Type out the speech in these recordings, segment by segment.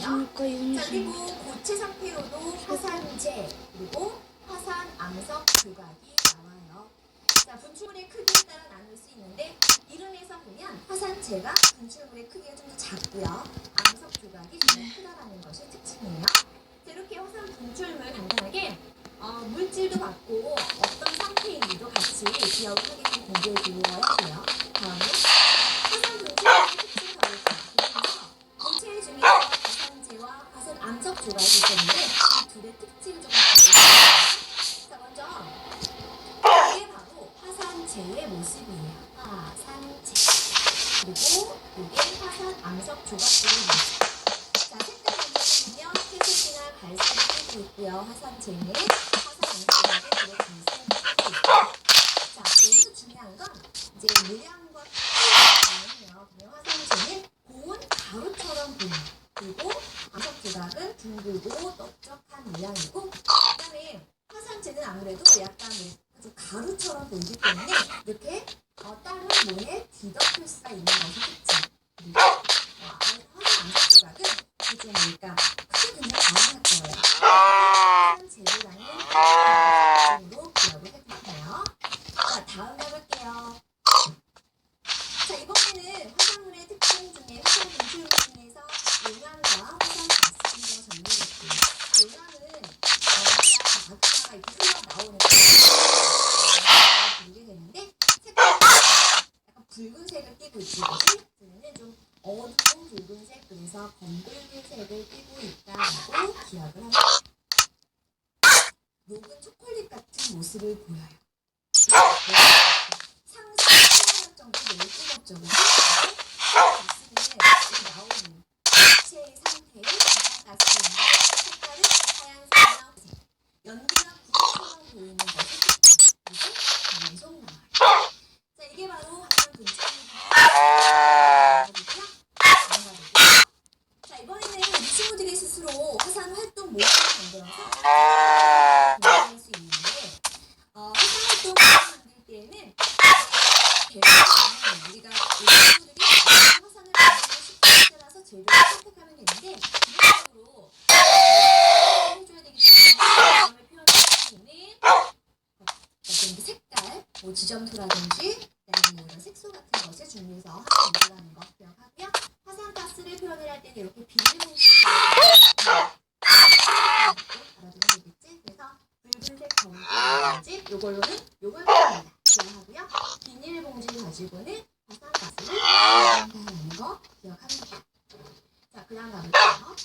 자, 그리고 고체 상태로도 화산재 그리고 화산 암석 조각이 나와요. 자, 분출물의 크기에 따라 나눌 수 있는데 이론에서 보면 화산재가 분출물의 크기가 좀 더 작고요. 암석 조각이 좀 더 크다라는 것이 특징이에요. 자, 이렇게 화산 분출물 간단하게 물질도 받고 어떤 상태인지도 같이 기억을 하게 좀 공부해 주어야 돼요. 다음은 화산 분출물의 특징을 알려드리면서 고체 중에서 화산재와 화산 암석 조각이 있었는데 이 둘의 특징을 조금 알려드릴게요. 자, 먼저 이게 바로 화산재의 모습이에요. 화산재. 그리고 이게 화산 암석 조각들의 모습. 자, 색깔 먼저 보면 회색이나 갈색이 띠고 있고요. 화산재는 화산 암석 조각에 주로 갈색이 띠고 있고요. 자, 여기서 중요한 건 이제 모양과 크기예요. 화산재는 고운 가루처럼 보여요. 그리고 암석 조각은 둥글고 넓적한 모양이고, 그다음에 화산재는 아무래도 약간 좀 가루처럼 보이기 때문에 이렇게 다른 모에 뒤덮일 수가 있는 것이 특징. 그리고 화산 암석 조각은 좀 그러니까 크게 굉장히 다양할 거예요. 화산재료라는 특징으로 기억을 해볼까요? 자, 다음 해볼게요. 자, 이번에는 화산물의 특징 중에 화산 분출물 중에서 용암과 화산 가스를 정리해볼게요. 용암은 일단 마그마가 이렇게 흘러나오는 거를 보게 되는데 색깔이 약간 붉은색을 띠고 있고 얘는 좀 어두운 붉은색, 그래서 검붉은색을 띠고 있다라고 기억을 합니다. 녹은 초콜릿 같은 모습을 보여요. 상상이 필요할 정도로 매우 뜨겁죠. 가스는 나오는 액체의 상태의 가스인데 색깔은 하얀색이나 회색, 연기가 구름처럼 보이는 것이 특징. 그리고 계속 나와요. 자, 이게 바로 화산 분출물이고요. 자, 이번에는 이 친구들이 스스로 화산 활동 모양을 만들어서 공부할 수 있는데 화산 활동 모양 만들 때에는 우리가 이 친구들이 화산을 만들고 싶은 따라서 재료를 선택하면 되는데 기본적으로 해줘야 되기 때문에 표현할 수 있는 어떤 색깔, 지점토라든지 그다음에 이런 색소 같은 것을 준비해서 화산 만들라는 거 기억하고요. 화산 가스를 표현을 할 때는 이렇게 비닐봉지를 알아두면 되겠지? 그래서 붉은색, 검은색, 요걸로는 요걸 표현합니다. 기억하고요. 비닐봉지를 가지고는 화산 가스를 표현한다는 거 기억합니다. 자, 그 다음 가볼게요.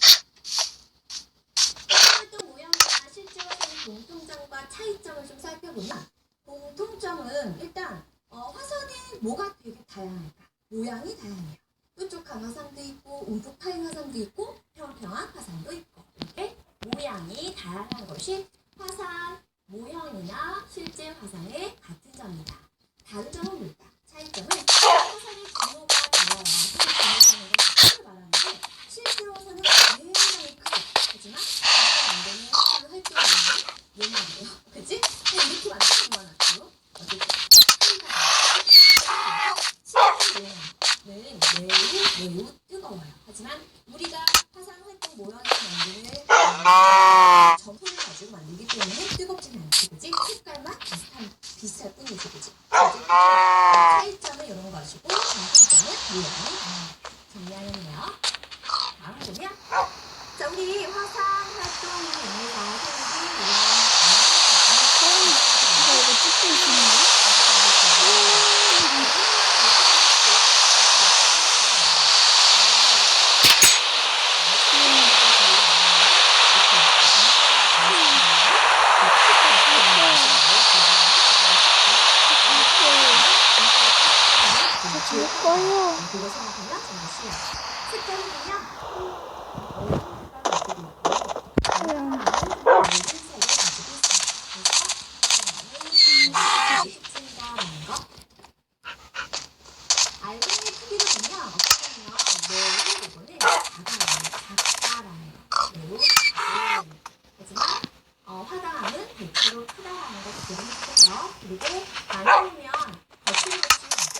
활동 모형이나 실제 화산의 공통점과 차이점을 좀 살펴보면 공통점은 일단 화산에 뭐가 되게 다양할까? 모양이 다양해요. 뾰족한 화산도 있고 움푹 파인 화산도 있고 평평한 화산도 있고 이렇게 모양이 다양한 것이 화산 모형이나 실제 화산의 같은 점입니다. 다른 점은 뭘까? 차이점은 화산의 규모가 달라요. 화산의 규모라는 건 크기를 말하는데 실제 화산은 굉장히 크죠. 하지만 우리가 만드는 화산 활동하는 얘말이에요. 그치? 그냥 이렇게 만들기만 하죠. 어쨌든 실제 모양은 매우 뜨거워요. 하지만 우리가 화산 활동 모형을 만드는 점포를 가지고 만들기 때문에 뜨겁지는 않지, 그치? 색깔만 비슷할 뿐이지, 그치? 차이점은 이런 것이고 공통점은 모양이 정리하겠네요. 다음 보면 자, 우리 화산 활동이 있는 이거 찍고 있었나? 거예요. 그거 생각하면 정말 쉬워요. 색깔을 보면 어떤 색깔을 가지고 있고 특징이다라는 거. 알갱이 크기를 보면 어떻게 보면 매우 이거는 작다라는 거. 매우 작은. 하지만 화강암은 100% 크다라는 거 기억해주세요. 그리고 나눠보면 거친 것이 있고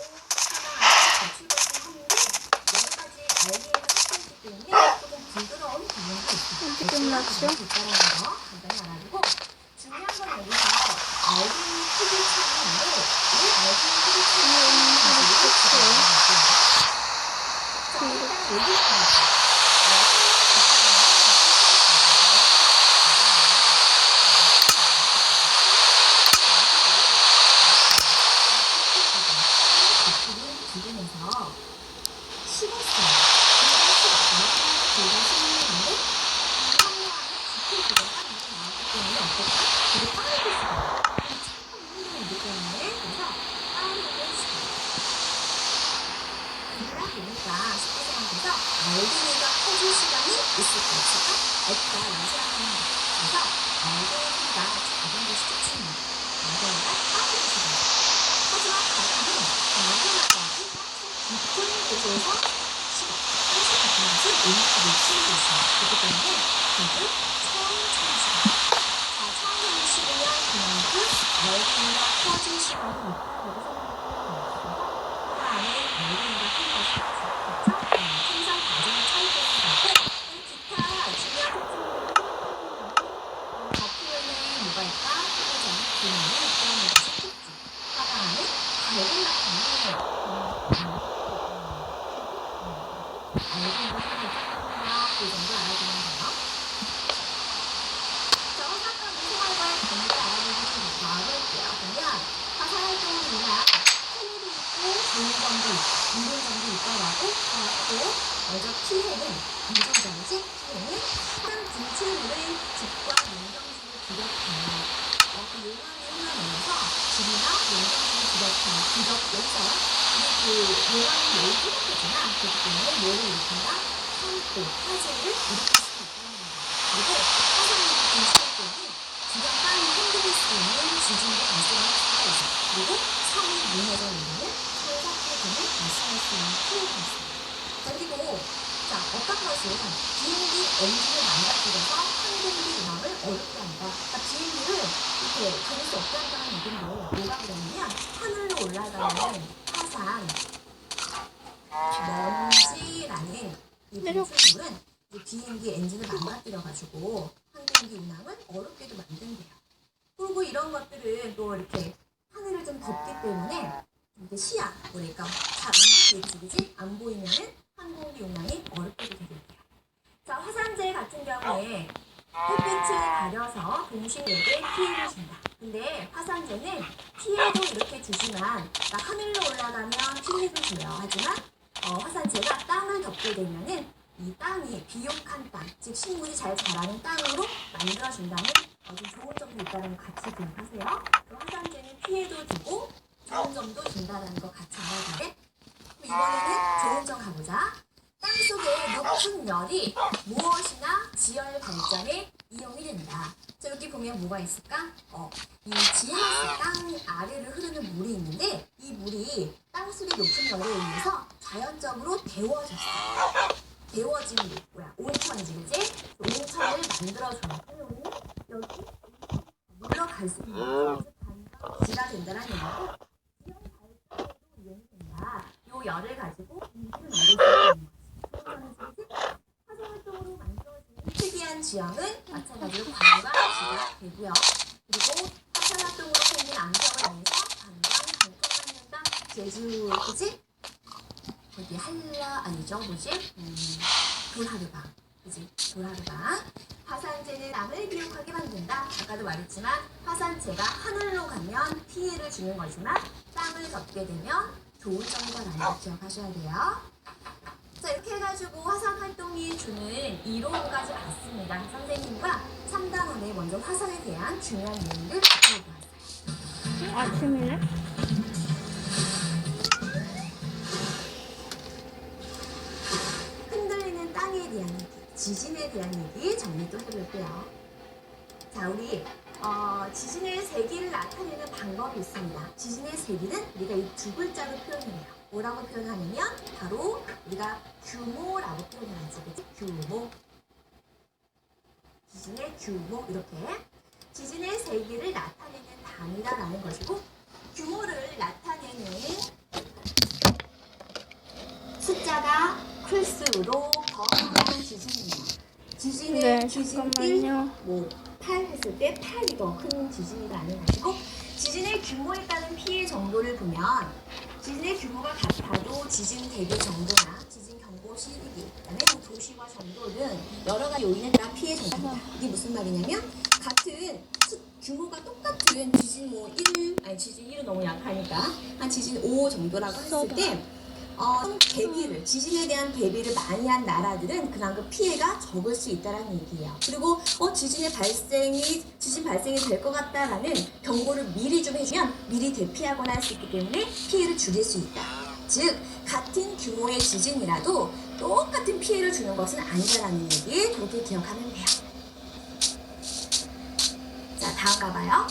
화강암은 거칠 것이 한데 여러 가지 알갱이가 섞여있기 때문에 몰랐죠? 있다는 거 간단히 알아두고 중요한 건 여기서 알갱이 크기 차이인데 이 알갱이 크기 차이는 자, 일단 얘기해볼게요. 기준에서 식었어요. 둘다 식는데 상호하는 지킬 기대가 나왔기 때문에 어떨까? 되게 빠르게 식어요. 힘들기 때문에 그래서 빠르게 식어요. 그러다 보니까 식구들한테서 알갱이가 커질 시간이 있을 거 없을까? 없다 라고 생각하는 거예요. 그래서 알갱이가 작은 것이 좋습니다. 알갱이가 빠르게 식어요. 하지만 바다는 알갱이까지 깊은 곳에서 식어. 한식 같은 것은 온도가 높은 곳이 있어요. 그렇기 때문에 결국 천천히 식어요. 자, 천천히 식으면 그만큼 알갱이가 커질 시간이 있다고 생각하면 그 안에 알갱이가 큰 것이 있죠. 그렇죠? 생산 과정의 차이점이 있고 기타 중요한 특징들은 더 표현에 뭐가 있다? 표정, 기능이 있다는 것이 특징. 하다 안에 알갱이 같은 알갱이가 그 정도 알아야 되는 거예요. 자, 화산과 생활과의 관계를 알아보기 좀 나아볼게요. 보면 화산 활동이나 피해도 있고 좋은 점도 있고 이런 점도 있다라고 하고 먼저 피해는 이런 점이지. 피해는 한 분출물의 집과 용광식을 비롯하여 그 용암이 흘러내려서 집이나 용광식을 비롯하여 비롯해서 그 용암이 매우 뜨겁겠구나. 그렇기 때문에 뭐를 일으킨다? 산불, 화재를 일으킬 수 있다는 거예요. 그리고 화산이 분출할 때는 주변 땅이 흔들릴 수 있는 지진도 발생할 수가 있어요. 그리고 섬이 무너져 내리는 산사태 등을 발생할 수 있는 피해가 있어요. 자, 그리고 어떤 것은 비행기 엔진을 망가뜨려서 항공기 운항을 어렵게 한다. 그러니까 비행기를 이렇게 가릴 수 없게 한다는 얘기인데 뭐가 그러냐면 하늘로 올라가는 화산 먼지라는 이 분출물은 비행기 엔진을 망가뜨려가지고 항공기 운항을 어렵게도 만든대요. 그리고 이런 것들은 또 이렇게 하늘을 좀 덮기 때문에 이렇게 시야, 그러니까 잘 안 보이지, 그지? 안 보이면은 항공기 운항이 어렵게도 되겠대요. 자, 화산재 같은 경우에 햇빛을 가려서 동식에게 피해를 준다. 근데 화산재는 피해도 이렇게 주지만 그러니까 하늘로 올라가면 피해도 줘요. 하지만 화산재가 땅을 덮게 되면은 이 땅이 비옥한 땅, 즉 식물이 잘 자라는 땅으로 만들어준다는 아주 좋은 점도 있다는 거 같이 기억하세요. 그 화산재는 피해도 주고 좋은 점도 준다는 거 같이 알아야 돼. 이번에는 좋은 점 가보자. 땅속의 높은 열이 무엇이나 지열 발전에 이용이 된다. 자, 여기 보면 뭐가 있을까? 이 지하수, 땅 아래를 흐르는 물이 있는데 이 물이 땅속의 높은 열에 의해서 자연적으로 데워졌어요. 데워진 물, 온천이지, 그지? 온천을 만들어줘요. 그래서 우리는 여기 물러갈 수 있는 지가 된다는 얘기고 지열 발전에도 이용이 된다. 요 열을 가지고 물을 만들 수 있는 거지. 화산활동으로 만들어지는 특이한 지형은 마찬가지로 관광지가 되고요. 그리고 화산활동으로 생긴 안경을 통해서 관광 관통받는다. 제주, 그치? 어디 한라 아니죠? 뭐지? 돌하르방, 그치? 돌하르방. 화산재는 땅을 비옥하게 만든다. 아까도 말했지만 화산재가 하늘로 가면 피해를 주는 거지만 땅을 덮게 되면 좋은 점이다라는 거 기억하셔야 돼요. 자, 이렇게 해가지고 화산 활동이 주는 이론까지 봤습니다. 선생님과 3단원에 먼저 화산에 대한 중요한 내용들 살펴보았어요. 아침이네? 흔들리는 땅에 대한 얘기, 지진에 대한 얘기 정리 또 해볼게요. 자, 우리 지진의 세기를 나타내는 방법이 있습니다. 지진의 세기는 우리가 이 두 글자로 표현해요. 뭐라고 표현하냐면 바로 우리가 규모라고 표현을 하지, 그치? 규모. 지진의 규모, 이렇게 지진의 세기를 나타내는 단위다라는 것이고 규모를 나타내는 숫자가 클수록 더 큰 지진이에요. 지진의 네, 지진 1, 잠깐만요. 뭐 8 했을 때 8이 더 큰 지진이라는 것이고 지진의 규모에 따른 피해 정도를 보면 지진의 규모가 같아도 지진 대비 정도나 지진 경보 시기, 그다음에 도시와 정도 등 여러 가지 요인에 따라 피해 정도입니다. 이게 무슨 말이냐면 같은 규모가 똑같은 지진 뭐 1, 아니 지진 1은 너무 약하니까 한 지진 5 정도라고 했을 때 대비를 지진에 대한 대비를 많이 한 나라들은 그만큼 피해가 적을 수 있다는 얘기예요. 그리고 지진 발생이 될 것 같다라는 경고를 미리 좀 해주면 미리 대피하거나 할 수 있기 때문에 피해를 줄일 수 있다. 즉 같은 규모의 지진이라도 똑같은 피해를 주는 것은 아니다라는 얘기 그렇게 기억하면 돼요. 자 다음 가봐요.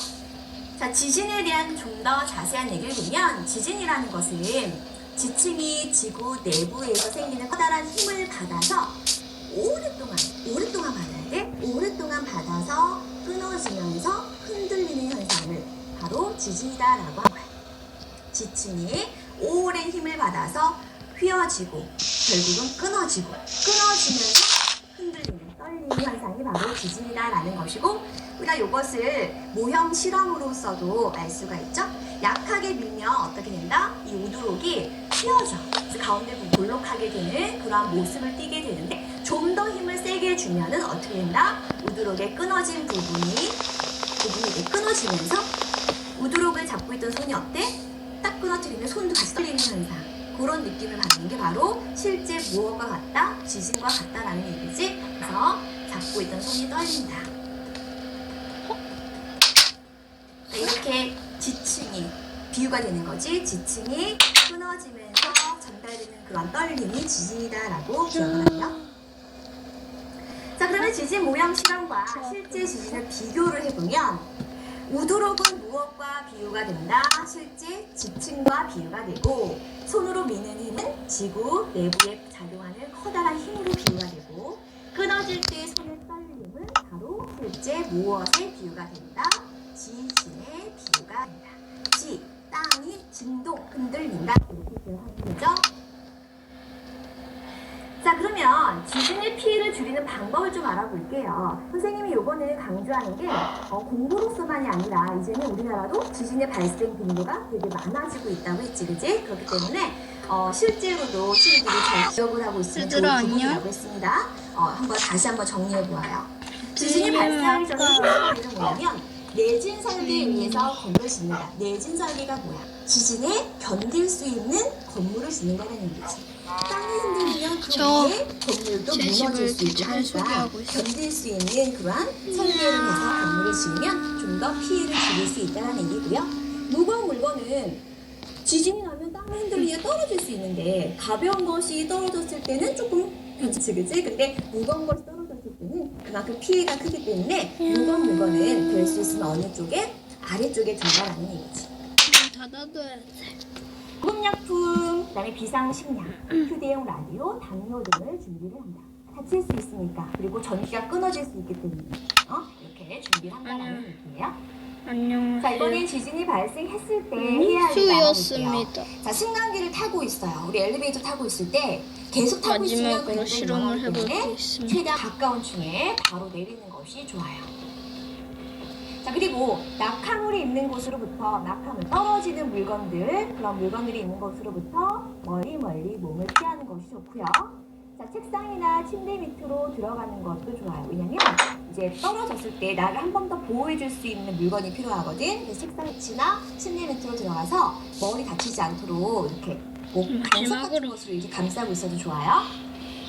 자 지진에 대한 좀 더 자세한 얘기를 보면 지진이라는 것은 지층이 지구 내부에서 생기는 커다란 힘을 받아서 오랫동안 받아야 돼. 오랫동안 받아서 끊어지면서 흔들리는 현상을 바로 지진이다라고 하는 거야. 지층이 오랜 힘을 받아서 휘어지고 결국은 끊어지면서 흔들리는 떨리는 현상이 바로 지진이다라는 것이고 우리가 이것을 모형 실험으로서도 알 수가 있죠. 약하게 밀면 어떻게 된다? 이 우두록이 휘어져. 가운데 부분 볼록하게 되는 그러한 모습을 띠게 되는데 좀 더 힘을 세게 주면은 어떻게 된다? 우두록의 끊어진 부분이 이렇게 끊어지면서 우두록을 잡고 있던 손이 어때? 딱 끊어뜨리면 손도 같이 떨리는 현상. 그런 느낌을 받는 게 바로 실제 무엇과 같다? 지진과 같다라는 얘기지. 그래서 잡고 있던 손이 떨린다. 이렇게 지층이 비유가 되는 거지. 지층이 끊어지면서 전달되는 그런 떨림이 지진이다라고 기억을 하고요. 자 그러면 지진 모형 실험과 실제 지진을 비교를 해보면 우두록은 무엇과 비유가 된다? 실제 지층과 비유가 되고 손으로 미는 힘은 지구 내부에 작용하는 커다란 힘으로 비유가 되고 끊어질 때 손의 떨림은 바로 실제 무엇에 비유가 된다? 지진의 비유가 된다. 땅이 진동, 흔들린다 이렇게 기억하는 거죠. 자 그러면 지진의 피해를 줄이는 방법을 좀 알아볼게요. 선생님이 이번에 강조하는 게 공부로서만이 아니라 이제는 우리나라도 지진의 발생 빈도가 되게 많아지고 있다고 했지, 그지? 그렇기 때문에 실제로도 친구들이 잘 기억을 하고 있으면 좋은 부분이라고 했습니다. 다시 한번 정리해 보아요. 지진이 발생하기 전에 생각하는 뭐냐면 내진 설계에 의해서 건물을 짓는다. 내진 설계가 뭐야? 지진에 견딜 수 있는 건물을 짓는다는 얘기지. 땅이 흔들리면 그 위에 건물도 무너질 수 있고 하니까 견딜 수 있는 그러한 설계를 해서 건물을 지으면 좀 더 피해를 줄일 수 있다는 얘기고요. 무거운 물건은 지진이 나면 땅이 흔들리면 떨어질 수 있는데 가벼운 것이 떨어졌을 때는 조금 그치? 근데 무거운 것이 떨어졌을 때는 그만큼 피해가 크기 때문에 무거운 물건은 될 수 있으면 어느 쪽에? 아래쪽에 둔다라는 얘기지. 닫아둬야 돼. 구급약품, 그다음에 비상식량, 휴대용 라디오, 담요 등을 준비를 한다. 다칠 수 있으니까. 그리고 전기가 끊어질 수 있기 때문에 이렇게 준비를 한다는 얘기예요. 안녕하세요. 자 이번엔 지진이 발생했을 때 해야 할 일을 알아볼게요. 수였습니다. 자 승강기를 타고 있어요. 우리 엘리베이터 타고 있을 때 계속 타고 있으면 마지막으로 굉장히 실험을 위험하기 해볼 때문에 수 있습니다. 최대한 가까운 층에 바로 내리는 것이 좋아요. 자 그리고 낙하물이 있는 곳으로부터 낙하물 떨어지는 물건들 그런 물건들이 있는 곳으로부터 멀리 몸을 피하는 것이 좋고요. 자 책상이나 침대 밑으로 들어가는 것도 좋아요. 왜냐면 이제 떨어졌을 때 나를 한 번 더 보호해줄 수 있는 물건이 필요하거든. 그래서 책상 밑이나 침대 밑으로 들어가서 머리 다치지 않도록 이렇게 간석 같은 것으로 이렇게 감싸고 있어도 좋아요.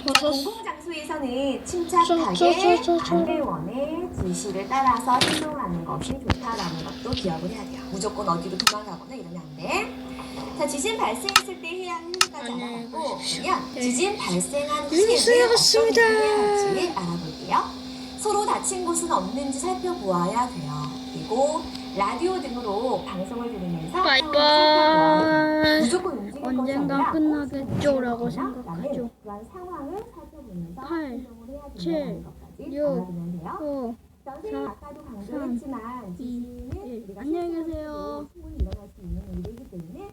자, 공공장소에서는 침착하게 안내원의 지시를 따라서 행동하는 것이 좋다라는 것도 기억을 해야 돼요. 무조건 어디로 도망가거나 이러면 안 돼. 자, 지진 발생했을 때 해야 할 일까지 알아봤고 그러면 지진 발생한 후에 어떤 일을 해야 할지 알아볼게요. 서로 다친 곳은 없는지 살펴보아야 돼요. 그리고 라디오 등으로 방송을 들으면서 바이바이. 무조건 움직일 것이 언젠가 아니라 끝나겠죠라고 생각하죠. 그런 상황을 살펴보면서 8, 행동을 해야 7, 된다는 것까지 6, 알아두면 돼요. 5, 선생님 아까도 강조했지만 2, 지진은 1. 우리가 안녕히 실제로 계세요. 충분히 일어날 수 있는 일이기 때문에